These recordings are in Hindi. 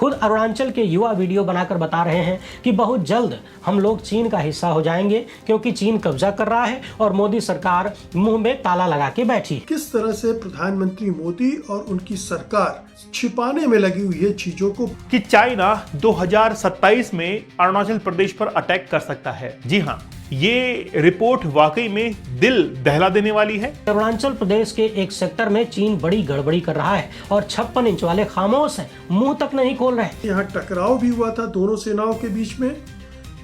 खुद अरुणाचल के युवा वीडियो बनाकर बता रहे हैं कि बहुत जल्द हम लोग चीन का हिस्सा हो जाएंगे, क्योंकि चीन कब्जा कर रहा है और मोदी सरकार मुंह में ताला लगा के बैठी है। किस तरह से प्रधानमंत्री मोदी और उनकी सरकार छिपाने में लगी हुई है चीजों को कि चाइना 2027 में अरुणाचल प्रदेश पर अटैक कर सकता है। जी हाँ, ये रिपोर्ट वाकई में दिल दहला देने वाली है। अरुणाचल प्रदेश के एक सेक्टर में चीन बड़ी गड़बड़ी कर रहा है और 56 इंच वाले खामोश हैं, मुंह तक नहीं खोल रहे। यहाँ टकराव भी हुआ था दोनों सेनाओं के बीच में,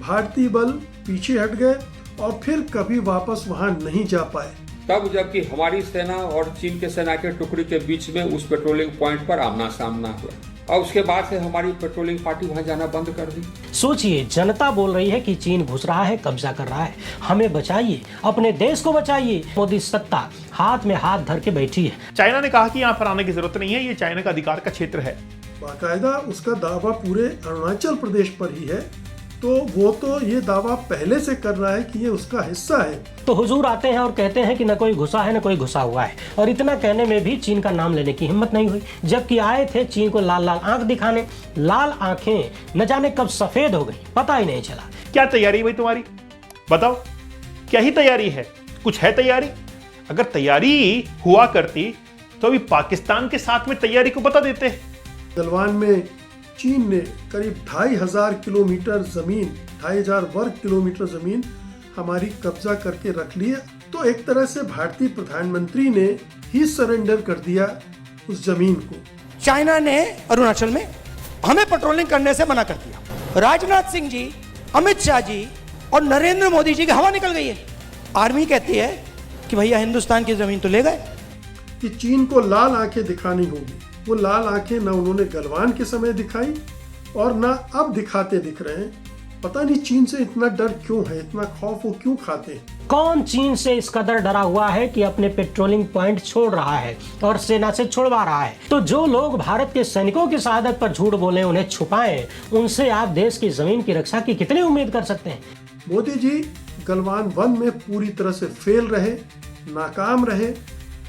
भारतीय बल पीछे हट गए और फिर कभी वापस वहां नहीं जा पाए। तब जबकि हमारी सेना और चीन के सेना के टुकड़ी के बीच में उस पेट्रोलिंग पॉइंट पर आमना सामना हुआ और उसके बाद से हमारी पेट्रोलिंग पार्टी वहां जाना बंद कर दी। सोचिए, जनता बोल रही है कि चीन घुस रहा है, कब्जा कर रहा है, हमें बचाइए, अपने देश को बचाइए। मोदी सत्ता हाथ में हाथ धर के बैठी है। चाइना ने कहा कि यहाँ पर आने की जरूरत नहीं है, ये चाइना का अधिकार का क्षेत्र है। बाकायदा उसका दावा पूरे अरुणाचल प्रदेश पर ही है, तो वो तो ये दावा पहले से कर रहा है कि ये उसका हिस्सा है। तो हुजूर आते हैं और कहते हैं कि न कोई घुसा है न कोई घुसा हुआ है, और इतना कहने में भी चीन का नाम लेने की हिम्मत नहीं हुई, जबकि आए थे चीन को लाल लाल आंख दिखाने। लाल आंखें न जाने कब सफेद हो गई, पता ही नहीं चला। क्या तैयारी भाई तुम्हारी, बताओ क्या ही तैयारी है? कुछ है तैयारी? अगर तैयारी हुआ करती तो अभी पाकिस्तान के साथ में तैयारी को बता देते। गलवान में चीन ने करीब 2500 किलोमीटर जमीन, 2500 वर्ग किलोमीटर जमीन हमारी कब्जा करके रख ली है। तो एक तरह से भारतीय प्रधानमंत्री ने ही सरेंडर कर दिया उस जमीन को। चाइना ने अरुणाचल में हमें पेट्रोलिंग करने से मना कर दिया। राजनाथ सिंह जी, अमित शाह जी और नरेंद्र मोदी जी की हवा निकल गई है। आर्मी कहती है कि भैया हिंदुस्तान की जमीन तो ले गए। कि चीन को लाल आंखें दिखानी होगी। वो लाल आंखें न उन्होंने गलवान के समय दिखाई और न अब दिखाते दिख रहे हैं। पता नहीं चीन से इतना डर क्यों है, इतना खौफ वो क्यों खाते हैं। कौन चीन से इस कदर डरा हुआ है कि अपने पेट्रोलिंग पॉइंट छोड़ रहा है और सेना से छुड़वा रहा है? तो जो लोग भारत के सैनिकों की शहादत पर झूठ बोले, उन्हें छुपाएं, उनसे आप देश की जमीन की रक्षा की कितनी उम्मीद कर सकते हैं? मोदी जी गलवान 1 में पूरी तरह से फेल रहे, नाकाम रहे,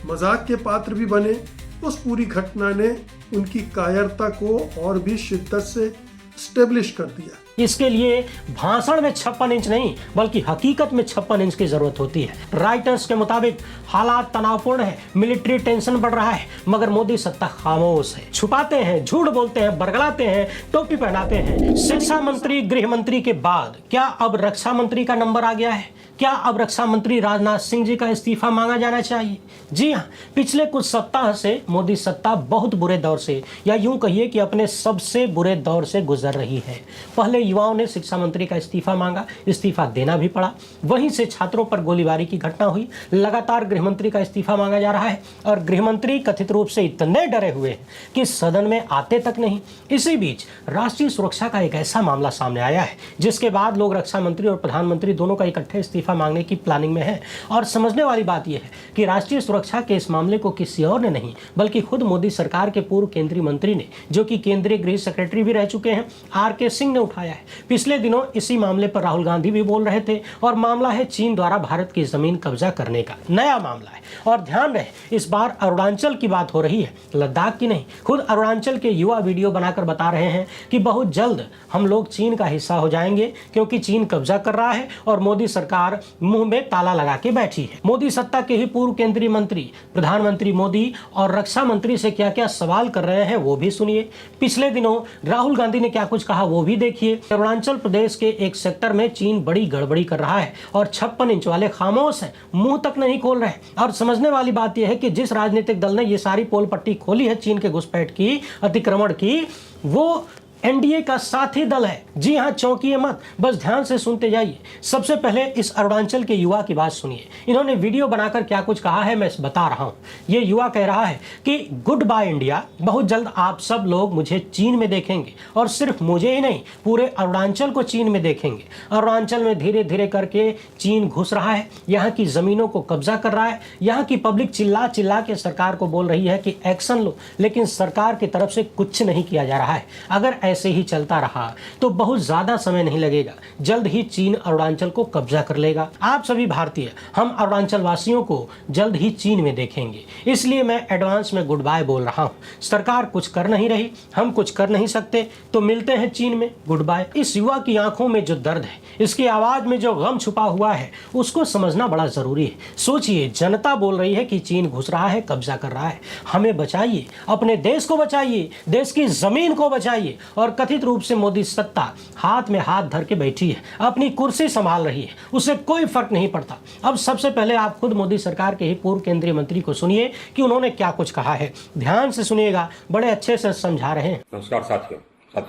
मजाक के पात्र भी बने। उस पूरी घटना ने उनकी कायरता को और भी शिद्दत से स्टेब्लिश कर दिया। इसके लिए भाषण में 56 इंच नहीं बल्कि हकीकत में 56 इंच की जरूरत होती है। राइटर्स के मुताबिक हालात तनावपूर्ण है, मिलिट्री टेंशन बढ़ रहा है, मगर मोदी सत्ता खामोश है। छुपाते हैं, झूठ बोलते हैं, बरगलाते हैं, टोपी पहनाते हैं। शिक्षा मंत्री, गृह मंत्री के बाद क्या अब रक्षा मंत्री का नंबर आ गया है? क्या अब रक्षा मंत्री राजनाथ सिंह जी का इस्तीफा मांगा जाना चाहिए? जी हाँ, पिछले कुछ सप्ताह से मोदी सत्ता बहुत बुरे दौर से, या यूं कहिए कि अपने सबसे बुरे दौर से गुजर रही है। पहले युवाओं ने शिक्षा मंत्री का इस्तीफा मांगा, इस्तीफा देना भी पड़ा। वहीं से छात्रों पर गोलीबारी की घटना हुई। लगातार गृह मंत्री का इस्तीफा मांगा जा रहा है और गृह मंत्री कथित रूप से इतने डरे हुए हैं कि सदन में आते तक नहीं। इसी बीच राष्ट्रीय सुरक्षा का एक ऐसा मामला सामने आया है जिसके बाद लोग रक्षा मंत्री और प्रधानमंत्री दोनों का इकट्ठे इस्तीफा मांगने की प्लानिंग में है। और समझने वाली बात यह है कि राष्ट्रीय सुरक्षा के इस मामले को किसी और ने नहीं बल्कि खुद मोदी सरकार के पूर्व केंद्रीय मंत्री ने, जो कि केंद्रीय गृह सेक्रेटरी भी रह चुके हैं, आर.के. सिंह ने उठाया है। पिछले दिनों इसी मामले पर राहुल गांधी भी बोल रहे थे और मामला है चीन द्वारा भारत की जमीन कब्जा करने का। नया मामला है और ध्यान रहे, इस बार अरुणाचल की बात हो रही है, लद्दाख की नहीं। खुद अरुणाचल के युवा वीडियो बनाकर बता रहे हैं कि बहुत जल्द हम लोग चीन का हिस्सा हो जाएंगे, क्योंकि चीन कब्जा कर रहा है और मोदी सरकार मुंह में ताला लगा के बैठी है। मोदी सत्ता के ही पूर्व केंद्रीय मंत्री प्रधानमंत्री मोदी और रक्षा मंत्री से क्या क्या सवाल कर रहे हैं वो भी सुनिए। पिछले दिनों राहुल गांधी ने क्या कुछ कहा वो भी देखिए। अरुणाचल प्रदेश के एक सेक्टर में चीन बड़ी गड़बड़ी कर रहा है और 56 इंच वाले खामोश हैं, मुंह तक नहीं खोल रहे। और समझने वाली बात यह है कि जिस राजनीतिक दल ने ये सारी पोल पट्टी खोली है चीन के घुसपैठ की, अतिक्रमण की, वो एनडीए का साथी दल है। जी हाँ, चौंकिए मत, बस ध्यान से सुनते जाइए। सबसे पहले इस अरुणाचल के युवा की बात सुनिए। इन्होंने वीडियो बनाकर क्या कुछ कहा है मैं बता रहा हूँ। ये युवा कह रहा है कि गुड बाय इंडिया, बहुत जल्द आप सब लोग मुझे चीन में देखेंगे और सिर्फ मुझे ही नहीं पूरे अरुणाचल को चीन में देखेंगे। अरुणाचल में धीरे धीरे करके चीन घुस रहा है, यहाँ की जमीनों को कब्जा कर रहा है। यहाँ की पब्लिक चिल्ला चिल्ला के सरकार को बोल रही है कि एक्शन लो, लेकिन सरकार की तरफ से कुछ नहीं किया जा रहा है। अगर ऐसे ही चलता रहा तो बहुत ज्यादा समय नहीं लगेगा, जल्द ही चीन अरुणाचल को कब्जा कर लेगा। आप सभी भारतीय, हम अरुणाचल वासियों को जल्द ही चीन में देखेंगे, इसलिए मैं एडवांस में गुड बाय बोल रहा हूँ। सरकार कुछ कर नहीं रही, हम कुछ कर नहीं सकते, तो मिलते हैं चीन में, गुड बाय। इस युवा की आंखों में जो दर्द है, इसकी आवाज में जो गम छुपा हुआ है, उसको समझना बड़ा जरूरी है। सोचिए, जनता बोल रही है कि चीन घुस रहा है, कब्जा कर रहा है। हमें बचाइए, अपने देश को बचाइए, देश की जमीन को बचाइए। और कथित रूप से मोदी सत्ता हाथ में हाथ धर के बैठी है, अपनी कुर्सी संभाल रही है, उससे कोई फर्क नहीं पड़ता। अब सबसे पहले आप खुद मोदी सरकार के ही पूर्व केंद्रीय मंत्री को सुनिए कि उन्होंने क्या कुछ कहा है। ध्यान से सुनिएगा, बड़े अच्छे से समझा रहे हैं। नमस्कार साथियों,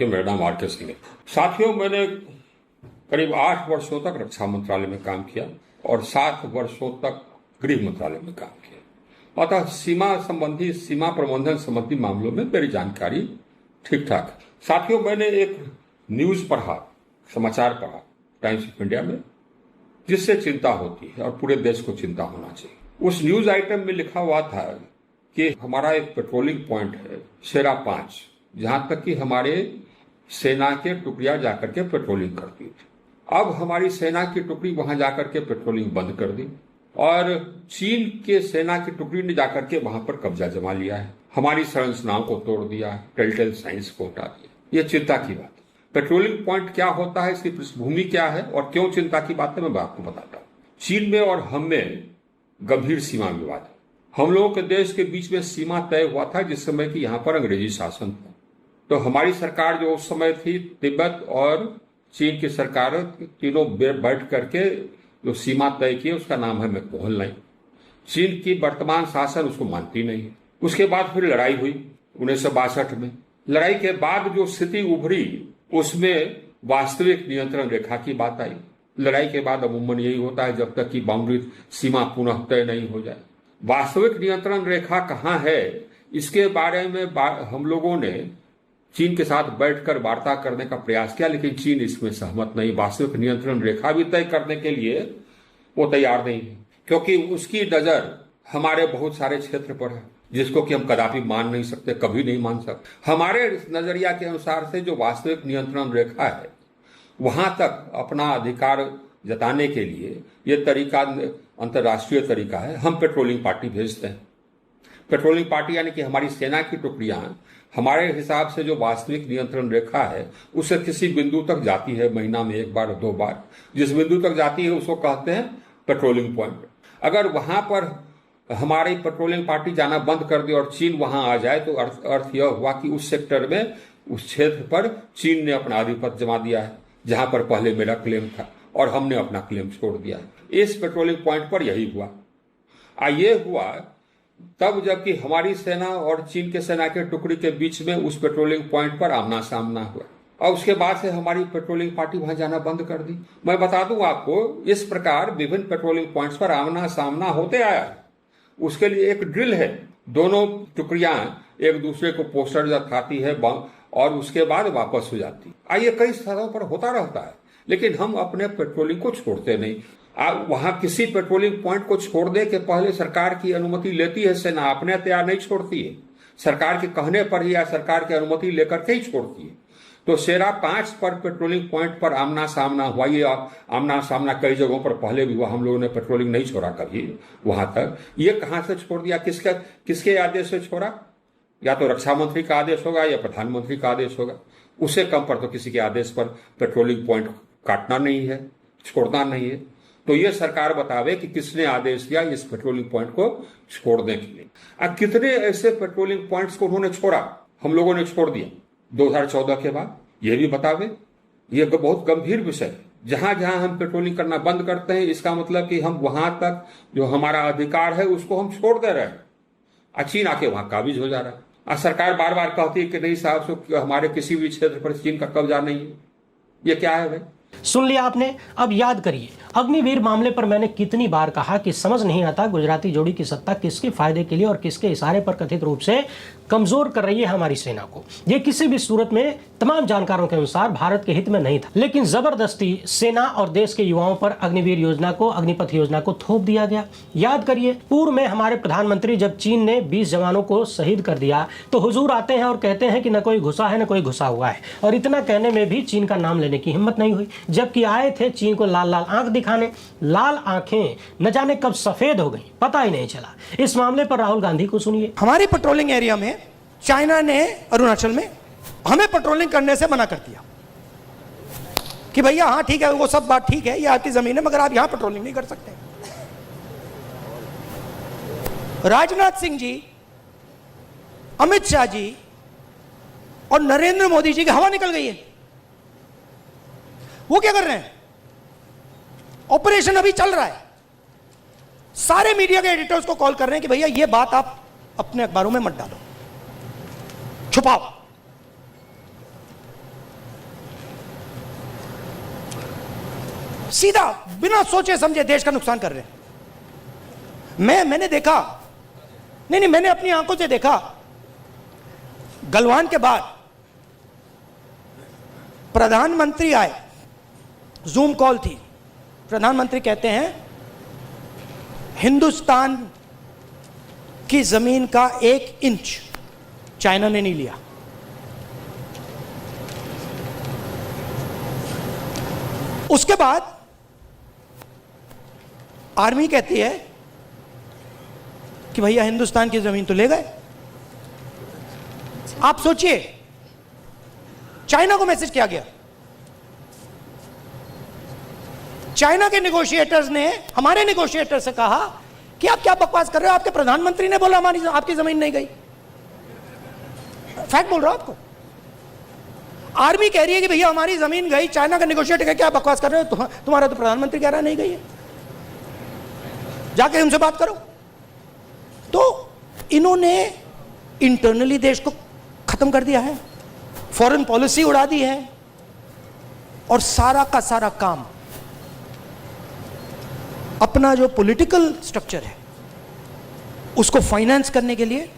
मेरा नाम आर के सिंह है। साथियों, मैंने करीब 8 वर्षों तक रक्षा मंत्रालय में काम किया और 7 वर्षों तक गृह मंत्रालय में काम किया। अतः सीमा प्रबंधन संबंधी मामलों में मेरी जानकारी ठीक ठाक है। साथियों, मैंने एक न्यूज पढ़ा, समाचार पढ़ा टाइम्स ऑफ इंडिया में, जिससे चिंता होती है और पूरे देश को चिंता होना चाहिए। उस न्यूज आइटम में लिखा हुआ था कि हमारा एक पेट्रोलिंग पॉइंट है शेरा 5, जहां तक कि हमारे सेना के टुकड़ियां जाकर के पेट्रोलिंग करती थी। अब हमारी सेना की टुकड़ी वहां जाकर के पेट्रोलिंग बंद कर दी और चीन के सेना की टुकड़ी ने जाकर के वहां पर कब्जा जमा लिया है, हमारी संरचनाओं को तोड़ दिया है, टेलटेल साइंस को हटा दिया। ये चिंता की बात है। पेट्रोलिंग पॉइंट क्या होता है, इसकी पृष्ठभूमि क्या है और क्यों चिंता की बात है, मैं आपको बताता हूँ। चीन में और हम में गंभीर सीमा विवाद है। हम लोगों के देश के बीच में सीमा तय हुआ था जिस समय की यहाँ पर अंग्रेजी शासन था। तो हमारी सरकार जो उस समय थी, तिब्बत और चीन की सरकार तीनों बैठ करके जो सीमा तय की, उसका नाम है मैकमोहन लाइन। चीन की वर्तमान शासन उसको मानती नहीं है। उसके बाद फिर लड़ाई हुई 1962 में। लड़ाई के बाद जो स्थिति उभरी, उसमें वास्तविक नियंत्रण रेखा की बात आई। लड़ाई के बाद अमूमन यही होता है जब तक कि बाउंड्री सीमा पुनः तय नहीं हो जाए। वास्तविक नियंत्रण रेखा कहाँ है, इसके बारे में हम लोगों ने चीन के साथ बैठकर वार्ता करने का प्रयास किया, लेकिन चीन इसमें सहमत नहीं। वास्तविक नियंत्रण रेखा भी तय करने के लिए वो तैयार नहीं है, क्योंकि उसकी नजर हमारे बहुत सारे क्षेत्र पर है, जिसको कि हम कदापि मान नहीं सकते, कभी नहीं मान सकते। हमारे नजरिया के अनुसार से जो वास्तविक नियंत्रण रेखा है, वहां तक अपना अधिकार जताने के लिए ये तरीका अंतर्राष्ट्रीय तरीका है। हम पेट्रोलिंग पार्टी भेजते हैं। पेट्रोलिंग पार्टी यानी कि हमारी सेना की टुकड़ियां हमारे हिसाब से जो वास्तविक नियंत्रण रेखा है उससे किसी बिंदु तक जाती है, महीना में 1 बार 2 बार, जिस बिंदु तक जाती है उसको कहते हैं पेट्रोलिंग पॉइंट। अगर वहां पर हमारी पेट्रोलिंग पार्टी जाना बंद कर दे और चीन वहां आ जाए तो अर्थ यह हुआ कि उस सेक्टर में, उस क्षेत्र पर चीन ने अपना आधिपत्य जमा दिया है, जहां पर पहले मेरा क्लेम था, और हमने अपना क्लेम छोड़ दिया है। इस पेट्रोलिंग पॉइंट पर यही हुआ। ये हुआ तब जबकि हमारी सेना और चीन के सेना के टुकड़ी के बीच में उस पेट्रोलिंग पॉइंट पर आमना सामना हुआ, और उसके बाद से हमारी पेट्रोलिंग पार्टी वहां जाना बंद कर दी। मैं बता दूं आपको, इस प्रकार विभिन्न पेट्रोलिंग पॉइंट्स पर आमना सामना होते आया। उसके लिए एक ड्रिल है, दोनों टुकड़ियां एक दूसरे को पोस्टर दिखाती है और उसके बाद वापस हो जाती। ये कई स्थलों पर होता रहता है, लेकिन हम अपने पेट्रोलिंग को छोड़ते नहीं। वहां किसी पेट्रोलिंग पॉइंट को छोड़ने के पहले सरकार की अनुमति लेती है सेना, अपने तैयार नहीं छोड़ती है। सरकार के कहने पर ही या सरकार की अनुमति लेकर के ही छोड़ती है। तो शेरा 5 पर पेट्रोलिंग पॉइंट पर आमना सामना हुआ। ये आमना सामना कई जगहों पर पहले भी हुआ, हम लोगों ने पेट्रोलिंग नहीं छोड़ा कभी वहां तक। ये कहां से छोड़ दिया, किसके आदेश से छोड़ा? या तो रक्षा मंत्री का आदेश होगा या प्रधानमंत्री का आदेश होगा। उससे कम पर तो किसी के आदेश पर पेट्रोलिंग पॉइंट काटना नहीं है, छोड़ना नहीं है। तो ये सरकार बतावे कि किसने आदेश दिया इस पेट्रोलिंग पॉइंट को छोड़ने के लिए। कितने ऐसे पेट्रोलिंग पॉइंट्स को उन्होंने छोड़ा, हम लोगों ने छोड़ दिया 2014 के बाद, ये भी बतावे। ये बहुत गंभीर विषय है। जहां जहां हम पेट्रोलिंग करना बंद करते हैं, इसका मतलब कि हम वहां तक जो हमारा अधिकार है उसको हम छोड़ दे रहे हैं। चीन आके वहां काबिज हो जा रहा है। सरकार बार बार कहती है कि नहीं साहब, हमारे किसी भी क्षेत्र पर चीन का कब्जा नहीं है। ये क्या है भाई? सुन लिया आपने, अब याद करिए अग्निवीर मामले पर मैंने कितनी बार कहा कि समझ नहीं आता गुजराती जोड़ी की सत्ता किसके फायदे के लिए और किसके इशारे पर कथित रूप से कमजोर कर रही है हमारी सेना को। यह किसी भी सूरत में तमाम जानकारों के अनुसार भारत के हित में नहीं था, लेकिन जबरदस्ती सेना और देश के युवाओं पर अग्निवीर योजना को, अग्निपथ योजना को थोप दिया गया। याद करिए पूर्व में हमारे प्रधानमंत्री जब चीन ने 20 जवानों को शहीद कर दिया तो हुजूर आते हैं और कहते हैं कि न कोई घुसा है न कोई घुसा हुआ है, और इतना कहने में भी चीन का नाम लेने की हिम्मत नहीं हुई, जबकि आए थे चीन को लाल लाल आंख दिखाने। लाल आंखें न जाने कब सफेद हो गई, पता ही नहीं चला। इस मामले पर राहुल गांधी को सुनिए। हमारी पेट्रोलिंग एरिया में चाइना ने अरुणाचल में हमें पेट्रोलिंग करने से मना कर दिया कि भैया हाँ ठीक है, वो सब बात ठीक है, ये आपकी जमीन है, मगर आप यहां पेट्रोलिंग नहीं कर सकते। राजनाथ सिंह जी, अमित शाह जी और नरेंद्र मोदी जी की हवा निकल गई है। वो क्या कर रहे हैं? ऑपरेशन अभी चल रहा है, सारे मीडिया के एडिटर्स को कॉल कर रहे हैं कि भैया ये बात आप अपने अखबारों में मत डालो, छुपाओ। सीधा बिना सोचे समझे देश का नुकसान कर रहे हैं। मैंने देखा, नहीं मैंने अपनी आंखों से देखा, गलवान के बाद प्रधानमंत्री आए, जूम कॉल थी, प्रधानमंत्री कहते हैं हिंदुस्तान की जमीन का 1 इंच चाइना ने नहीं लिया। उसके बाद आर्मी कहती है कि भैया हिंदुस्तान की जमीन तो ले गए। आप सोचिए, चाइना को मैसेज किया गया, चाइना के नेगोशिएटर्स ने हमारे नेगोशिएटर से कहा कि आप क्या बकवास कर रहे हो, आपके प्रधानमंत्री ने बोला हमारी आपकी जमीन नहीं गई। फैक्ट बोल रहा हूं आपको। आर्मी कह रही है कि भैया हमारी जमीन गई, चाइना का नेगोशिएटर कह क्या बकवास कर रहे हो, तुम्हारा तो प्रधानमंत्री कह रहा नहीं गई है, जाके उनसे बात करो। तो इन्होंने इंटरनली देश को खत्म कर दिया है, फॉरेन पॉलिसी उड़ा दी है, और सारा का सारा काम अपना जो पॉलिटिकल स्ट्रक्चर है उसको फाइनेंस करने के लिए,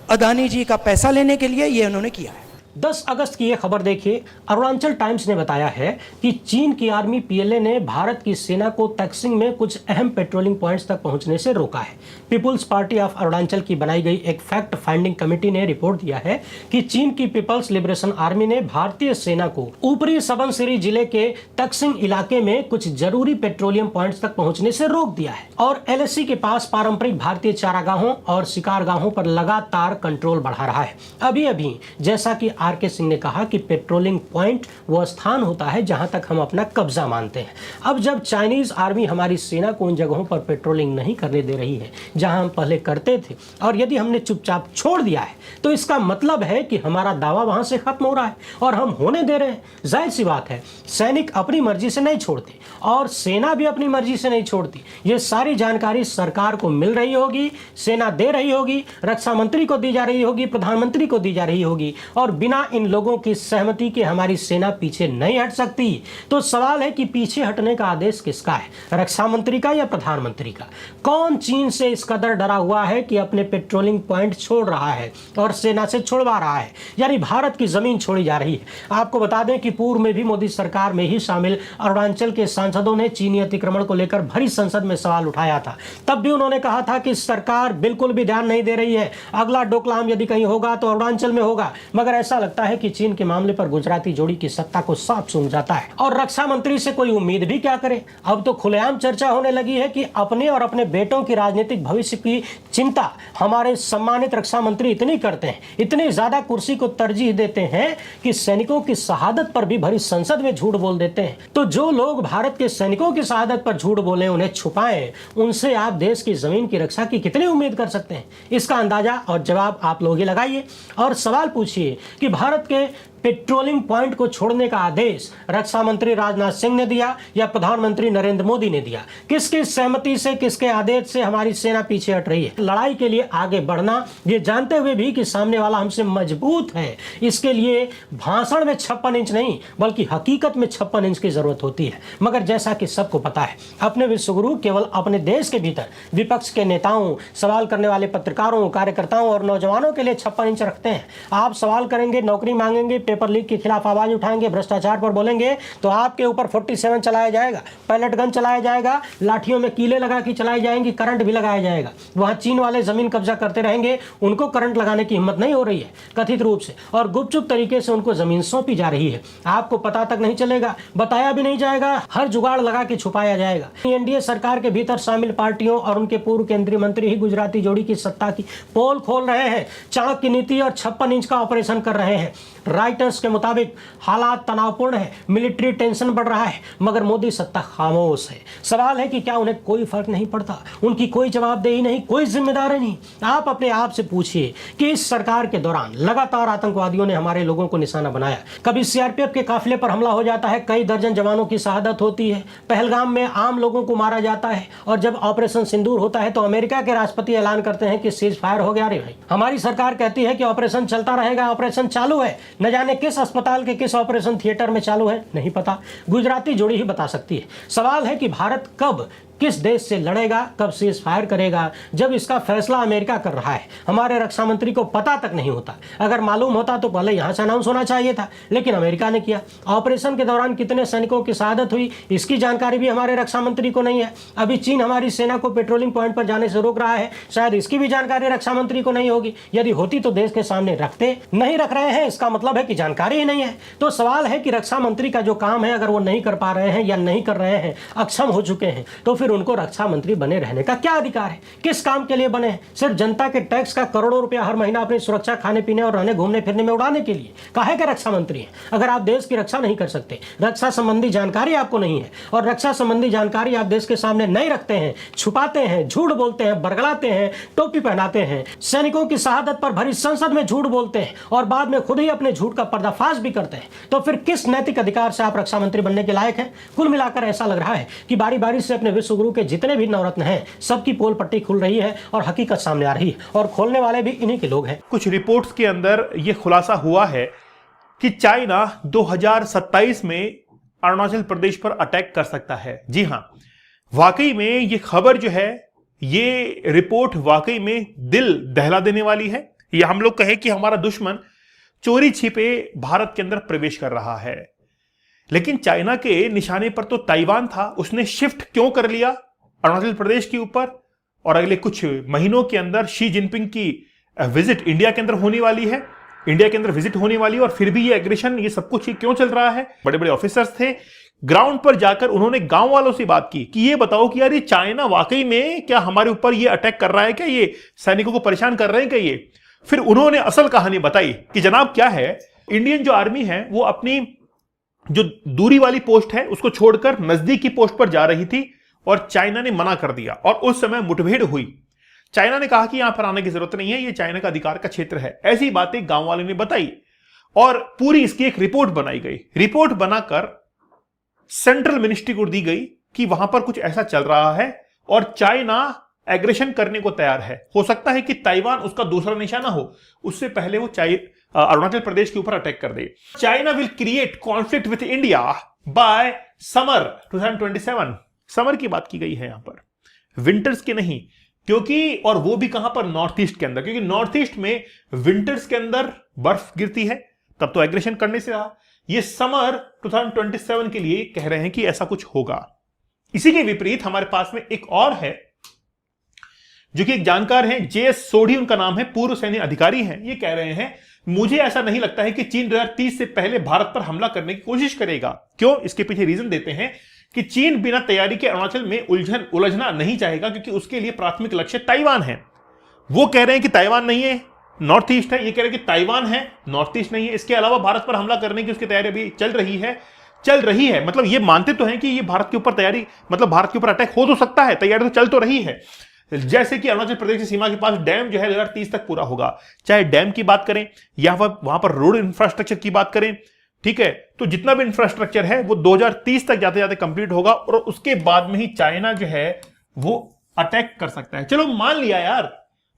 अदानी जी का पैसा लेने के लिए ये उन्होंने किया है। 10 अगस्त की यह खबर देखिए। अरुणाचल टाइम्स ने बताया है कि चीन की आर्मी पीएलए ने भारत की सेना को तक्सिंग में कुछ अहम पेट्रोलिंग पॉइंट्स तक पहुंचने से रोका है। पीपुल्स पार्टी ऑफ अरुणाचल की बनाई गई एक फैक्ट फाइंडिंग कमेटी ने रिपोर्ट दिया है कि चीन की पीपल्स लिबरेशन आर्मी ने भारतीय सेना को ऊपरी सबनसिरी जिले के तक्सिंग इलाके में कुछ जरूरी पेट्रोलियम पॉइंट्स तक पहुंचने से रोक दिया है, और एलएसी के पास पारंपरिक भारतीय चारागाहों और शिकारगाहों पर लगातार कंट्रोल बढ़ा रहा है। अभी अभी जैसा कि आर.के. सिंह ने कहा कि पेट्रोलिंग पॉइंट वो स्थान होता है जहां तक हम अपना कब्जा मानते हैं। अब जब चाइनीज आर्मी हमारी सेना को उन जगहों पर पेट्रोलिंग नहीं करने दे रही है जहां हम पहले करते थे, और यदि हमने चुपचाप छोड़ दिया है, तो इसका मतलब है कि हमारा दावा वहां से खत्म हो रहा है और हम होने दे रहे हैं। जाहिर सी बात है, सैनिक अपनी मर्जी से नहीं छोड़ते और सेना भी अपनी मर्जी से नहीं छोड़ती। ये सारी जानकारी सरकार को मिल रही होगी, सेना दे रही होगी, रक्षा मंत्री को दी जा रही होगी, प्रधानमंत्री को दी जा रही होगी, और बिना इन लोगों की सहमति के हमारी सेना पीछे नहीं हट सकती। तो सवाल है कि पीछे हटने का आदेश किसका है, रक्षा मंत्री का या प्रधानमंत्री का? कौन चीन से इस कदर डरा हुआ है कि अपने पेट्रोलिंग पॉइंट छोड़ रहा है और सेना से छोड़वा रहा है, यानी भारत की जमीन छोड़ी जा रही है। आपको बता दें कि पूर्व में भी मोदी सरकार में ही शामिल अरुणाचल के सांसदों ने चीनी अतिक्रमण को लेकर भरी संसद में सवाल उठाया था। तब भी उन्होंने कहा था कि सरकार बिल्कुल भी ध्यान नहीं दे रही है, अगला डोकलाम यदि कहीं होगा तो अरुणाचल में होगा। मगर ऐसा लगता है कि चीन के मामले पर गुजराती जोड़ी की सत्ता को साफ सूंघ जाता है, और रक्षा मंत्री से कोई उम्मीद भी क्या करे। अब तो खुलेआम चर्चा होने लगी है कि अपने और अपने बेटों की राजनीतिक भविष्य की चिंता हमारे सम्मानित रक्षा मंत्री इतनी करते हैं, इतनी ज्यादा कुर्सी को तरजीह देते हैं कि सैनिकों की शहादत पर भी भरी संसद में झूठ बोल देते हैं। तो जो लोग भारत के सैनिकों की शहादत पर झूठ बोले, उन्हें छुपाएं, उनसे आप देश की जमीन की रक्षा की कितनी उम्मीद कर सकते हैं? इसका अंदाजा और जवाब आप लोग ही लगाइए और सवाल पूछिए कि भारत के पेट्रोलिंग पॉइंट को छोड़ने का आदेश रक्षा मंत्री राजनाथ सिंह ने दिया या प्रधानमंत्री नरेंद्र मोदी ने दिया? किसकी सहमति से, किसके आदेश से हमारी सेना पीछे हट रही है? लड़ाई के लिए आगे बढ़ना, ये जानते हुए भी कि सामने वाला हमसे मजबूत है, इसके लिए भाषण में 56 इंच नहीं बल्कि हकीकत में 56 इंच की जरूरत होती है। मगर जैसा कि सबको पता है, अपने विश्वगुरु केवल अपने देश के भीतर विपक्ष के नेताओं, सवाल करने वाले पत्रकारों, कार्यकर्ताओं और नौजवानों के लिए 56 इंच रखते हैं। आप सवाल करेंगे, नौकरी मांगेंगे, पेपर लीक के खिलाफ आवाज उठाएंगे, भ्रष्टाचार पर बोलेंगे तो आपके ऊपर 47 चलाया जाएगा, पैलेट गन चलाया जाएगा, लाठियों में कीले लगा के चलाई जाएंगी, करंट भी लगाया जाएगा। वहां चीन वाले जमीन कब्जा करते रहेंगे, उनको करंट लगाने की हिम्मत नहीं हो रही है कथित रूप से, और गुपचुप तरीके से उनको जमीन सौंपी जा रही है। आपको पता तक नहीं चलेगा, बताया भी नहीं जाएगा, हर जुगाड़ लगा के छुपाया जाएगा। एनडीए सरकार के भीतर शामिल पार्टियों और उनके पूर्व केंद्रीय मंत्री ही गुजराती जोड़ी की सत्ता की पोल खोल रहे हैं, चाणक्य नीति और 56 इंच का ऑपरेशन कर रहे हैं। राइटर्स के मुताबिक हालात तनावपूर्ण है, मिलिट्री टेंशन बढ़ रहा है, मगर मोदी सत्ता खामोश है। सवाल है कि क्या उन्हें कोई फर्क नहीं पड़ता? उनकी कोई जवाबदेही नहीं, कोई जिम्मेदारी नहीं। आप अपने आप से पूछिए कि इस सरकार के दौरान लगातार आतंकवादियों ने हमारे लोगों को निशाना बनाया। कभी सीआरपीएफ के काफिले पर हमला हो जाता है, कई दर्जन जवानों की शहादत होती है, पहलगाम में आम लोगों को मारा जाता है, और जब ऑपरेशन सिंदूर होता है तो अमेरिका के राष्ट्रपति ऐलान करते हैं कि सीज फायर हो गया। रे भाई, हमारी सरकार कहती है कि ऑपरेशन चलता रहेगा, ऑपरेशन चालू है, न जाने किस अस्पताल के किस ऑपरेशन थिएटर में चालू है, नहीं पता, गुजराती जोड़ी ही बता सकती है। सवाल है कि भारत कब किस देश से लड़ेगा, कब सीज फायर करेगा, जब इसका फैसला अमेरिका कर रहा है। हमारे रक्षा मंत्री को पता तक नहीं होता। अगर मालूम होता तो पहले यहां से अनाउंस होना चाहिए था, लेकिन अमेरिका ने किया। ऑपरेशन के दौरान कितने सैनिकों की शहादत हुई, इसकी जानकारी भी हमारे रक्षा मंत्री को नहीं है। अभी चीन हमारी सेना को पेट्रोलिंग पॉइंट पर जाने से रोक रहा है, शायद इसकी भी जानकारी रक्षा मंत्री को नहीं होगी। यदि होती तो देश के सामने रखते, नहीं रख रहे हैं, इसका मतलब है कि जानकारी ही नहीं है। तो सवाल है कि रक्षा मंत्री का जो काम है, अगर वो नहीं कर पा रहे हैं या नहीं कर रहे हैं, अक्षम हो चुके हैं, तो फिर उनको रक्षा मंत्री बने रहने का क्या अधिकार है? किस काम के लिए बने हैं? सिर्फ जनता के टैक्स का करोड़ों रुपया हर महीना अपनी सुरक्षा, खाने पीने और रहने घूमने फिरने में उड़ाने के लिए काहे के रक्षा मंत्री हैं? अगर आप देश की रक्षा नहीं कर सकते, रक्षा संबंधी जानकारी आपको नहीं है, और रक्षा संबंधी जानकारी आप देश के सामने नहीं रखते हैं, छुपाते हैं, झूठ बोलते हैं, बरगलाते हैं, टोपी पहनाते हैं, सैनिकों की शहादत पर भरी संसद में झूठ बोलते हैं और बाद में खुद ही अपने झूठ का पर्दाफाश भी करते हैं, तो फिर किस नैतिक अधिकार से आप रक्षा मंत्री बनने के लायक हैं? कुल मिलाकर ऐसा लग रहा है कि बारी बारी से अपने विश्वगुरु के जितने भी नवरत्न हैं, सबकी पोल पट्टी खुल रही है और हकीकत सामने आ रही है, और खोलने वाले भी इन्हीं के लोग हैं। कुछ रिपोर्ट्स के अंदर यह खुलासा हुआ है कि चाइना 2027 में अरुणाचल प्रदेश पर अटैक कर सकता है। जी हां, वाकई में ये खबर जो है, ये रिपोर्ट वाकई में दिल दहला देने वाली है। ये हम लोग कहें कि हमारा दुश्मन चोरी छिपे भारत के अंदर प्रवेश कर रहा है। लेकिन चाइना के निशाने पर तो ताइवान था, उसने शिफ्ट क्यों कर लिया अरुणाचल प्रदेश के ऊपर? और अगले कुछ महीनों के अंदर शी जिनपिंग की विजिट इंडिया के अंदर होने वाली है, इंडिया के अंदर विजिट होने वाली है, और फिर भी ये एग्रेशन, ये सब कुछ क्यों चल रहा है? बड़े बड़े ऑफिसर्स थे, ग्राउंड पर जाकर उन्होंने गांव वालों से बात की कि ये बताओ कि यार ये चाइना वाकई में क्या हमारे ऊपर ये अटैक कर रहा है, क्या ये सैनिकों को परेशान कर रहे हैं क्या ये? फिर उन्होंने असल कहानी बताई कि जनाब क्या है, इंडियन जो आर्मी है वो अपनी जो दूरी वाली पोस्ट है उसको छोड़कर नजदीक की पोस्ट पर जा रही थी, और चाइना ने मना कर दिया, और उस समय मुठभेड़ हुई। चाइना ने कहा कि यहां पर आने की जरूरत नहीं है, यह चाइना का अधिकार का क्षेत्र है। ऐसी बातें गांव वालों ने बताई और पूरी इसकी एक रिपोर्ट बनाई गई। रिपोर्ट बनाकर सेंट्रल मिनिस्ट्री को दी गई कि वहां पर कुछ ऐसा चल रहा है और चाइना एग्रेशन करने को तैयार है। हो सकता है कि ताइवान उसका दूसरा निशाना हो, उससे पहले वो अरुणाचल प्रदेश के ऊपर अटैक कर दे। China will create conflict with India by summer 2027। Summer की बात की गई है यहां पर, विंटर्स की नहीं, क्योंकि और वो भी कहां पर, नॉर्थ ईस्ट के अंदर, क्योंकि नॉर्थ ईस्ट में विंटर्स के अंदर बर्फ गिरती है, तब तो एग्रेशन करने से रहा। ये समर 2027 के लिए कह रहे हैं कि ऐसा कुछ होगा। इसी के विपरीत हमारे पास में एक और है जो कि एक जानकार हैं, जेएस सोढ़ी उनका नाम है, पूर्व सैन्य अधिकारी हैं। ये कह रहे हैं मुझे ऐसा नहीं लगता है कि चीन 2030 से पहले भारत पर हमला करने की कोशिश करेगा। क्यों? इसके पीछे रीजन देते हैं कि चीन बिना तैयारी के अरुणाचल में उलझना नहीं चाहेगा, क्योंकि उसके लिए प्राथमिक लक्ष्य ताइवान है। वो कह रहे हैं कि ताइवान नहीं है, नॉर्थ ईस्ट है। ये कह रहे हैं कि ताइवान है, नॉर्थ ईस्ट नहीं है। इसके अलावा भारत पर हमला करने की उसकी तैयारी अभी चल रही है। मतलब ये मानते तो हैं कि ये भारत के ऊपर तैयारी, मतलब भारत के ऊपर अटैक हो तो सकता है, तैयारी तो चल तो रही है, जैसे कि अरुणाचल प्रदेश की सीमा के पास डैम जो है 2030 तक पूरा होगा, चाहे डैम की बात करें या वहां पर रोड इंफ्रास्ट्रक्चर की बात करें, ठीक है, तो जितना भी इंफ्रास्ट्रक्चर है वो 2030 तक जाते जाते कंप्लीट होगा और उसके बाद में ही चाइना जो है वो अटैक कर सकता है। चलो मान लिया यार,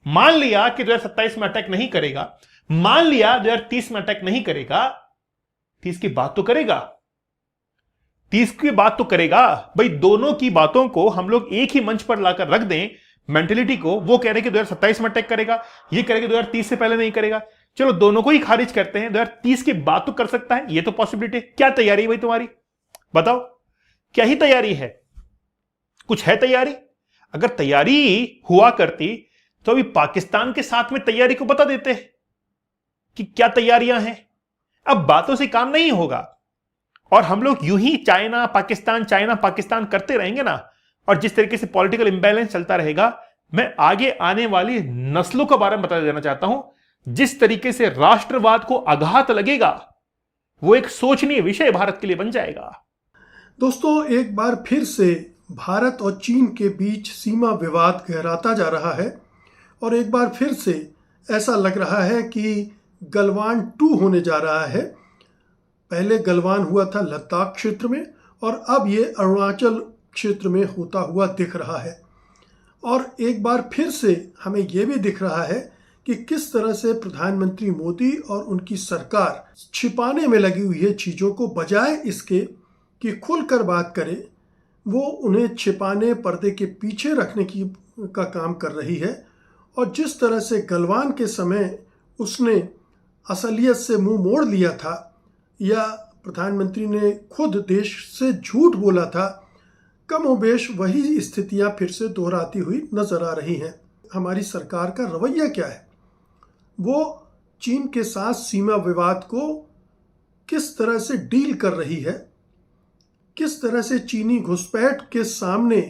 मान लिया कि 2027 में अटैक नहीं करेगा, मान लिया 2030 में अटैक नहीं करेगा, 30 की बात तो करेगा, 30 की बात तो करेगा। भाई दोनों की बातों को हम लोग एक ही मंच पर लाकर रख दें, मेंटेलिटी को, वो कह रहे हैं कि 2027 में अटैक करेगा, ये कह रहे हैं कि 2030 से पहले नहीं करेगा। चलो दोनों को ही खारिज करते हैं, 2030 की बात तो कर सकता है, ये तो पॉसिबिलिटी है। क्या तैयारी है भाई तुम्हारी, बताओ क्या ही तैयारी है, कुछ है तैयारी? अगर तैयारी हुआ करती तो अभी पाकिस्तान के साथ में तैयारी को बता देते कि क्या तैयारियां हैं। अब बातों से काम नहीं होगा और हम लोग यूं ही चाइना पाकिस्तान करते रहेंगे ना, और जिस तरीके से पॉलिटिकल इंबैलेंस चलता रहेगा, मैं आगे आने वाली नस्लों के बारे में बता देना चाहता हूं, जिस तरीके से राष्ट्रवाद को आघात लगेगा वो एक सोचनीय विषय भारत के लिए बन जाएगा। दोस्तों, एक बार फिर से भारत और चीन के बीच सीमा विवाद गहराता जा रहा है और एक बार फिर से ऐसा लग रहा है कि गलवान 2 होने जा रहा है। पहले गलवान हुआ था लद्दाख क्षेत्र में और अब ये अरुणाचल क्षेत्र में होता हुआ दिख रहा है। और एक बार फिर से हमें ये भी दिख रहा है कि किस तरह से प्रधानमंत्री मोदी और उनकी सरकार छिपाने में लगी हुई है चीज़ों को, बजाय इसके कि खुलकर बात करे, वो उन्हें छिपाने, पर्दे के पीछे रखने का काम कर रही है। और जिस तरह से गलवान के समय उसने असलियत से मुंह मोड़ लिया था या प्रधानमंत्री ने खुद देश से झूठ बोला था, कमोबेश वही स्थितियां फिर से दोहराती हुई नजर आ रही हैं। हमारी सरकार का रवैया क्या है? वो चीन के साथ सीमा विवाद को किस तरह से डील कर रही है, किस तरह से चीनी घुसपैठ के सामने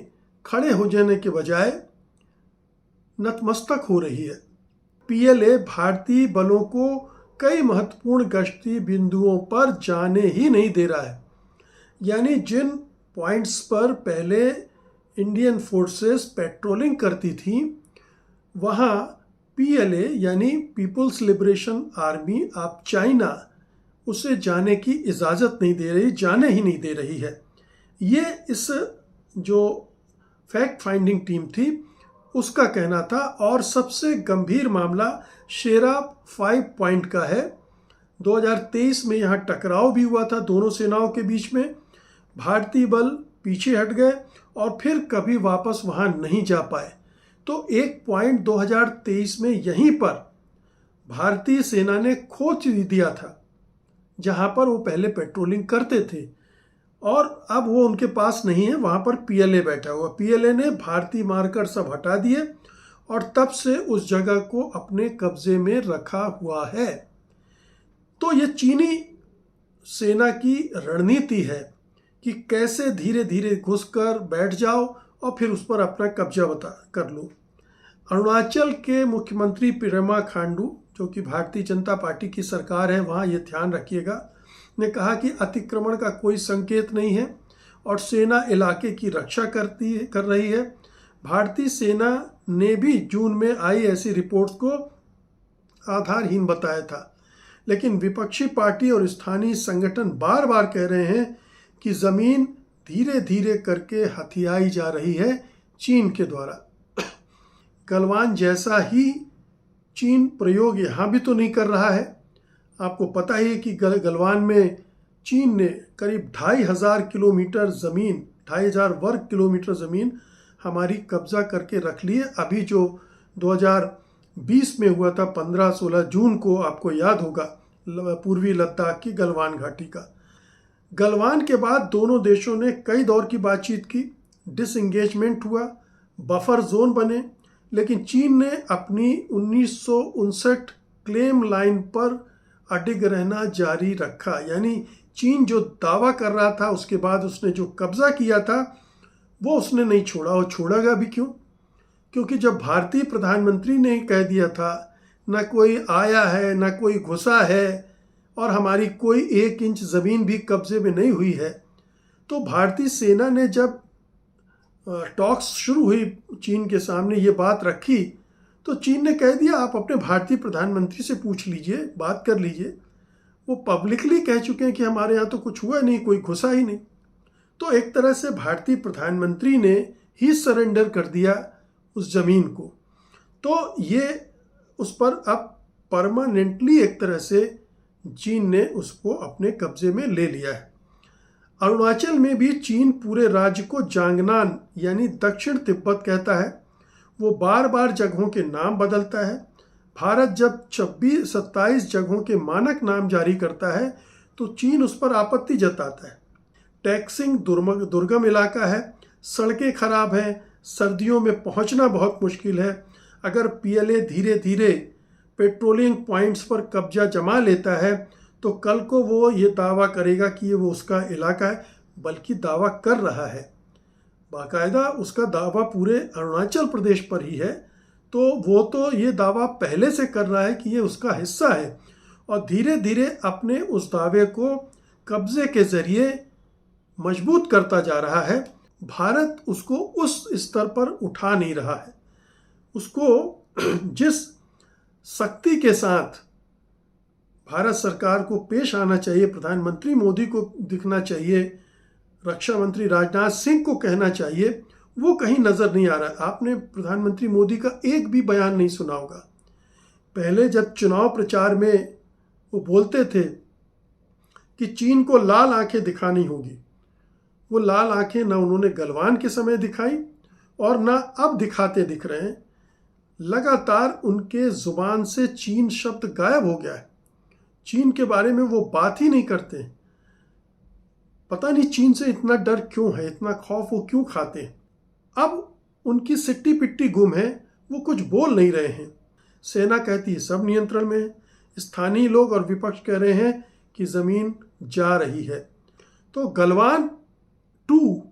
खड़े हो जाने के बजाय नतमस्तक हो रही है। पीएलए भारतीय बलों को कई महत्वपूर्ण गश्ती बिंदुओं पर जाने ही नहीं दे रहा है। यानी जिन पॉइंट्स पर पहले इंडियन फोर्सेस पेट्रोलिंग करती थी, वहाँ पीएलए यानी People's Liberation Army of China उसे जाने की इजाज़त नहीं दे रही, जाने ही नहीं दे रही है। ये इस जो फैक्ट फाइंडिंग टीम थी उसका कहना था। और सबसे गंभीर मामला शेरा 5 पॉइंट का है। 2023 में यहाँ टकराव भी हुआ था दोनों सेनाओं के बीच में। भारतीय बल पीछे हट गए और फिर कभी वापस वहाँ नहीं जा पाए। तो एक पॉइंट 2023 में यहीं पर भारतीय सेना ने खो दिया था, जहाँ पर वो पहले पेट्रोलिंग करते थे, और अब वो उनके पास नहीं है, वहाँ पर पीएलए बैठा हुआ। पीएलए ने भारतीय मार्कर सब हटा दिए और तब से उस जगह को अपने कब्जे में रखा हुआ है। तो ये चीनी सेना की रणनीति है कि कैसे धीरे धीरे घुसकर बैठ जाओ और फिर उस पर अपना कब्जा कर लो। अरुणाचल के मुख्यमंत्री पेमा खांडू, जो कि भारतीय जनता पार्टी की सरकार है, वहाँ ये ध्यान रखिएगा, ने कहा कि अतिक्रमण का कोई संकेत नहीं है और सेना इलाके की रक्षा कर रही है। भारतीय सेना ने भी जून में आई ऐसी रिपोर्ट्स को आधारहीन बताया था, लेकिन विपक्षी पार्टी और स्थानीय संगठन बार बार कह रहे हैं कि ज़मीन धीरे धीरे करके हथियाई जा रही है चीन के द्वारा। गलवान जैसा ही चीन प्रयोग यहाँ भी तो नहीं कर रहा है। आपको पता ही है कि गलवान में चीन ने करीब 2500 किलोमीटर ज़मीन, 2500 वर्ग किलोमीटर ज़मीन हमारी कब्जा करके रख ली है। अभी जो 2020 में हुआ था 15-16 जून को, आपको याद होगा, पूर्वी लद्दाख की गलवान घाटी का। गलवान के बाद दोनों देशों ने कई दौर की बातचीत की, डिसएंगेजमेंट हुआ, बफर जोन बने, लेकिन चीन ने अपनी 1959 क्लेम लाइन पर अडिग रहना जारी रखा। यानी चीन जो दावा कर रहा था, उसके बाद उसने जो कब्जा किया था वो उसने नहीं छोड़ा, और छोड़ेगा भी क्यों? क्योंकि जब भारतीय प्रधानमंत्री ने कह दिया था ना कोई आया है ना कोई घुसा है और हमारी कोई 1 इंच ज़मीन भी कब्जे में नहीं हुई है, तो भारतीय सेना ने जब टॉक्स शुरू हुई चीन के सामने ये बात रखी, तो चीन ने कह दिया आप अपने भारतीय प्रधानमंत्री से पूछ लीजिए, बात कर लीजिए। वो पब्लिकली कह चुके हैं कि हमारे यहाँ तो कुछ हुआ नहीं, कोई घुसा ही नहीं। तो एक तरह से भारतीय प्रधानमंत्री ने ही सरेंडर कर दिया उस ज़मीन को। तो ये उस पर अब परमानेंटली एक तरह से चीन ने उसको अपने कब्जे में ले लिया है। अरुणाचल में भी चीन पूरे राज्य को जांगनान यानी दक्षिण तिब्बत कहता है। वो बार बार जगहों के नाम बदलता है। भारत जब 27 जगहों के मानक नाम जारी करता है तो चीन उस पर आपत्ति जताता है। टैक्सिंग दुर्गम इलाका है, सड़कें खराब हैं, सर्दियों में पहुंचना बहुत मुश्किल है। अगर पीएलए धीरे धीरे पेट्रोलिंग पॉइंट्स पर कब्जा जमा लेता है तो कल को वो ये दावा करेगा कि ये वो उसका इलाका है, बल्कि दावा कर रहा है, बाकायदा उसका दावा पूरे अरुणाचल प्रदेश पर ही है। तो वो तो ये दावा पहले से कर रहा है कि ये उसका हिस्सा है और धीरे धीरे अपने उस दावे को कब्जे के जरिए मजबूत करता जा रहा है। भारत उसको उस स्तर पर उठा नहीं रहा है। उसको जिस सख्ती के साथ भारत सरकार को पेश आना चाहिए, प्रधानमंत्री मोदी को दिखना चाहिए, रक्षा मंत्री राजनाथ सिंह को कहना चाहिए, वो कहीं नज़र नहीं आ रहा। आपने प्रधानमंत्री मोदी का एक भी बयान नहीं सुना होगा। पहले जब चुनाव प्रचार में वो बोलते थे कि चीन को लाल आंखें दिखानी होगी, वो लाल आंखें ना उन्होंने गलवान के समय दिखाई और ना अब दिखाते दिख रहे हैं। लगातार उनके जुबान से चीन शब्द गायब हो गया है। चीन के बारे में वो बात ही नहीं करते। पता नहीं चीन से इतना डर क्यों है, इतना खौफ वो क्यों खाते हैं। अब उनकी सिट्टी पिट्टी गुम है, वो कुछ बोल नहीं रहे हैं। सेना कहती है सब नियंत्रण में है, स्थानीय लोग और विपक्ष कह रहे हैं कि ज़मीन जा रही है। तो गलवान 2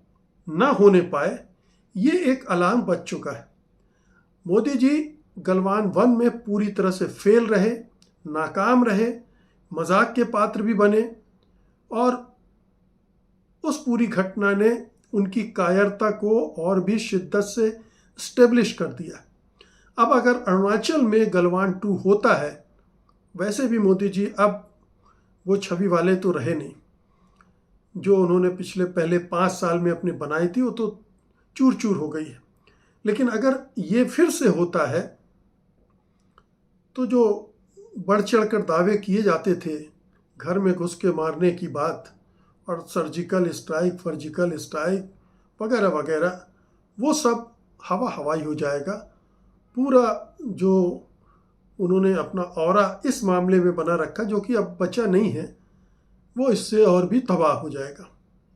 ना होने पाए, ये एक अलार्म बज चुका है। मोदी जी गलवान 1 में पूरी तरह से फेल रहे, नाकाम रहे, मजाक के पात्र भी बने और उस पूरी घटना ने उनकी कायरता को और भी शिद्दत से स्टेब्लिश कर दिया। अब अगर अरुणाचल में गलवान 2 होता है, वैसे भी मोदी जी अब वो छवि वाले तो रहे नहीं। जो उन्होंने पहले 5 साल में अपनी बनाई थी वो तो चूर चूर हो गई है। लेकिन अगर ये फिर से होता है तो जो बढ़ चढ़कर दावे किए जाते थे, घर में घुस के मारने की बात और सर्जिकल स्ट्राइक, फर्जिकल स्ट्राइक वगैरह वगैरह, वो सब हवाई हो जाएगा। पूरा जो उन्होंने अपना ऑरा इस मामले में बना रखा, जो कि अब बचा नहीं है, वो इससे और भी तबाह हो जाएगा।